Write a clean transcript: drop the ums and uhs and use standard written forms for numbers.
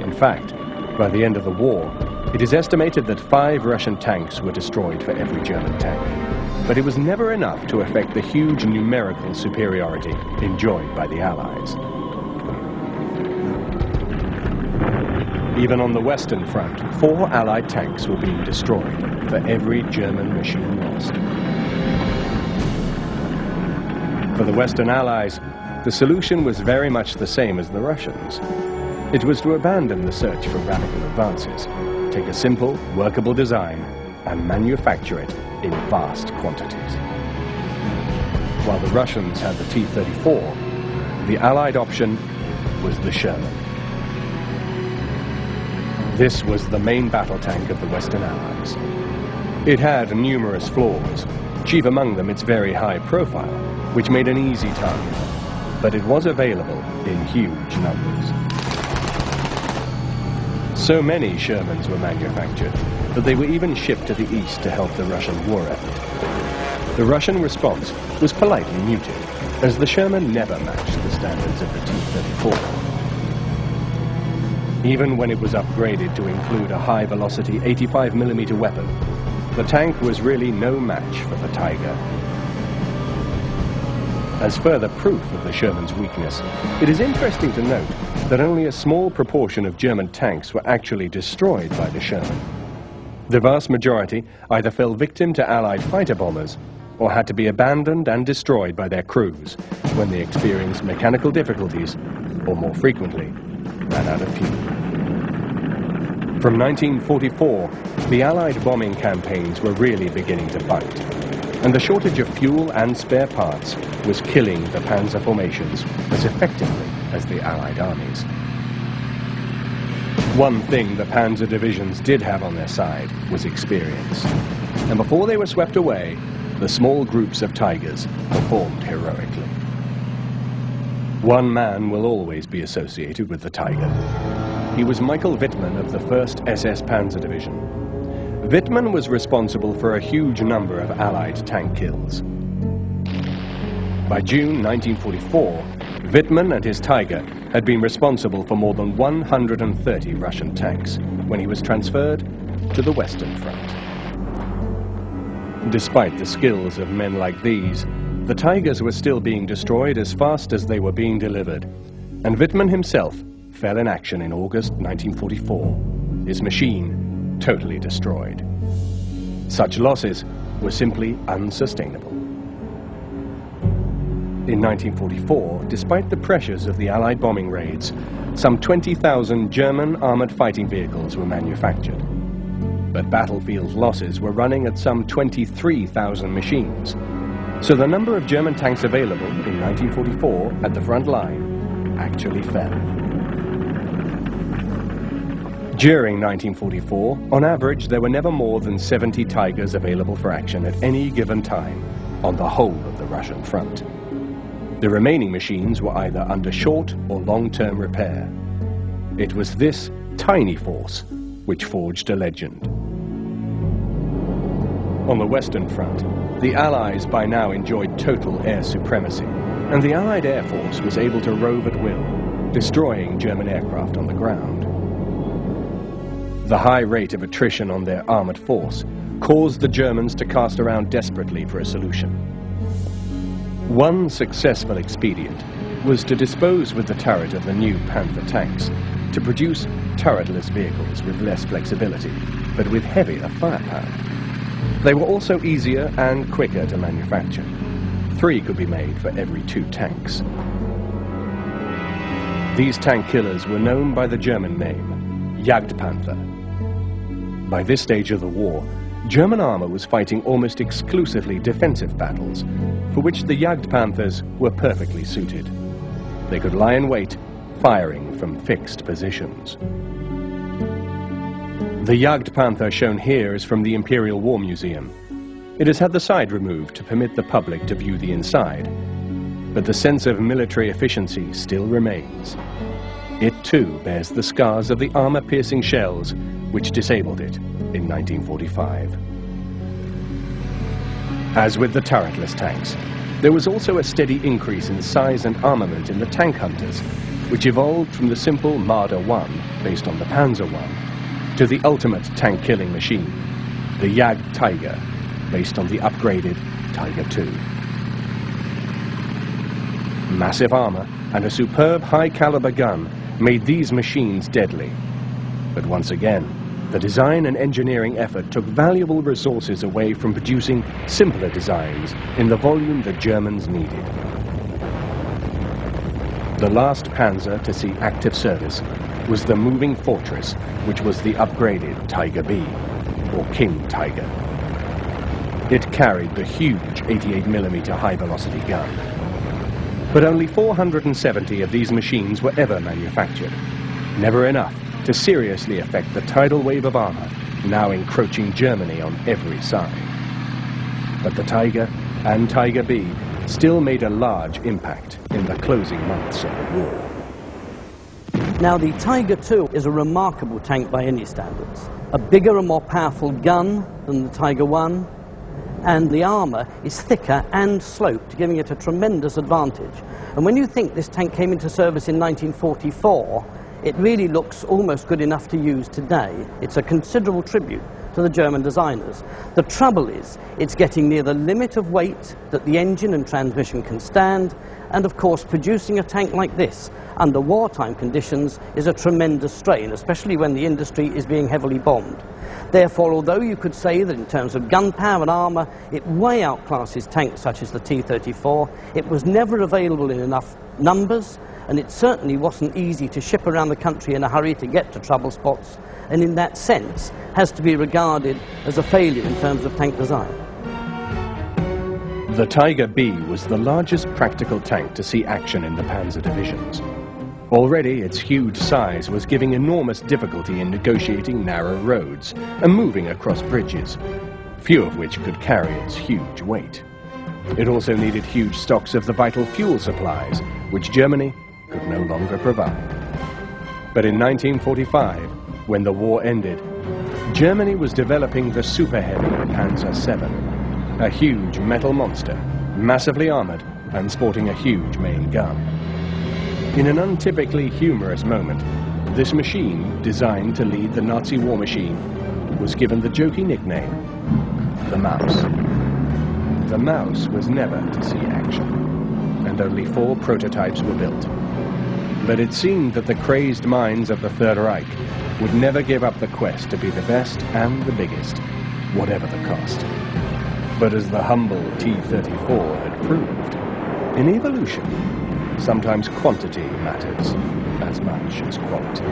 In fact, by the end of the war, it is estimated that 5 Russian tanks were destroyed for every German tank. But it was never enough to affect the huge numerical superiority enjoyed by the Allies. Even on the Western Front, 4 Allied tanks were being destroyed for every German machine lost. For the Western Allies, the solution was very much the same as the Russians. It was to abandon the search for radical advances, take a simple, workable design, and manufacture it in vast quantities. While the Russians had the T-34, the Allied option was the Sherman. This was the main battle tank of the Western Allies. It had numerous flaws, chief among them its very high profile, which made an easy target, but it was available in huge numbers. So many Shermans were manufactured that they were even shipped to the east to help the Russian war effort. The Russian response was politely muted, as the Sherman never matched the standards of the T-34. Even when it was upgraded to include a high-velocity 85mm weapon, the tank was really no match for the Tiger. As further proof of the Sherman's weakness, it is interesting to note that only a small proportion of German tanks were actually destroyed by the Sherman. The vast majority either fell victim to Allied fighter bombers or had to be abandoned and destroyed by their crews when they experienced mechanical difficulties or, more frequently, ran out of fuel. From 1944, the Allied bombing campaigns were really beginning to bite, and the shortage of fuel and spare parts was killing the panzer formations as effectively as the Allied armies. One thing the panzer divisions did have on their side was experience, and before they were swept away, the small groups of Tigers performed heroically. One man will always be associated with the Tiger. He was Michael Wittmann of the 1st SS Panzer Division. Wittmann was responsible for a huge number of Allied tank kills. By June 1944, Wittmann and his Tiger had been responsible for more than 130 Russian tanks when he was transferred to the Western Front. Despite the skills of men like these, the Tigers were still being destroyed as fast as they were being delivered, and Wittmann himself fell in action in August 1944, his machine totally destroyed. Such losses were simply unsustainable. In 1944, despite the pressures of the Allied bombing raids, some 20,000 German armored fighting vehicles were manufactured. But battlefield losses were running at some 23,000 machines, so the number of German tanks available in 1944 at the front line actually fell. During 1944, on average, there were never more than 70 Tigers available for action at any given time on the whole of the Russian front. The remaining machines were either under short or long-term repair. It was this tiny force which forged a legend. On the Western Front, the Allies by now enjoyed total air supremacy, and the Allied Air Force was able to rove at will, destroying German aircraft on the ground. The high rate of attrition on their armored force caused the Germans to cast around desperately for a solution. One successful expedient was to dispose with the turret of the new Panther tanks to produce turretless vehicles with less flexibility, but with heavier firepower. They were also easier and quicker to manufacture. 3 could be made for every 2 tanks. These tank killers were known by the German name, Jagdpanther. By this stage of the war, German armor was fighting almost exclusively defensive battles, for which the Jagdpanthers were perfectly suited. They could lie in wait, firing from fixed positions. The Jagdpanther shown here is from the Imperial War Museum. It has had the side removed to permit the public to view the inside, but the sense of military efficiency still remains. It too bears the scars of the armor-piercing shells which disabled it in 1945. As with the turretless tanks, there was also a steady increase in size and armament in the tank hunters, which evolved from the simple Marder I, based on the Panzer I, to the ultimate tank-killing machine, the Jagd Tiger, based on the upgraded Tiger II. Massive armor and a superb high-caliber gun made these machines deadly. But once again, the design and engineering effort took valuable resources away from producing simpler designs in the volume the Germans needed. The last Panzer to see active service was the moving fortress, which was the upgraded Tiger B, or King Tiger. It carried the huge 88mm high-velocity gun. But only 470 of these machines were ever manufactured, never enough to seriously affect the tidal wave of armor now encroaching Germany on every side. But the Tiger and Tiger B still made a large impact in the closing months of the war. Now, the Tiger II is a remarkable tank by any standards. A bigger and more powerful gun than the Tiger I, and the armour is thicker and sloped, giving it a tremendous advantage. And when you think this tank came into service in 1944, it really looks almost good enough to use today. It's a considerable tribute to the German designers. The trouble is, it's getting near the limit of weight that the engine and transmission can stand, and of course producing a tank like this under wartime conditions is a tremendous strain, especially when the industry is being heavily bombed. Therefore, although you could say that in terms of gun power and armour it way outclasses tanks such as the T-34, it was never available in enough numbers, and it certainly wasn't easy to ship around the country in a hurry to get to trouble spots, and in that sense has to be regarded as a failure in terms of tank design. The Tiger B was the largest practical tank to see action in the Panzer divisions. Already its huge size was giving enormous difficulty in negotiating narrow roads and moving across bridges, few of which could carry its huge weight. It also needed huge stocks of the vital fuel supplies, which Germany could no longer provide. But in 1945, when the war ended, Germany was developing the super-heavy Panzer VII, a huge metal monster, massively armored and sporting a huge main gun. In an untypically humorous moment, this machine, designed to lead the Nazi war machine, was given the jokey nickname, the Mouse. The Mouse was never to see action, and only 4 prototypes were built. But it seemed that the crazed minds of the Third Reich would never give up the quest to be the best and the biggest, whatever the cost. But as the humble T-34 had proved, in evolution, sometimes quantity matters as much as quality.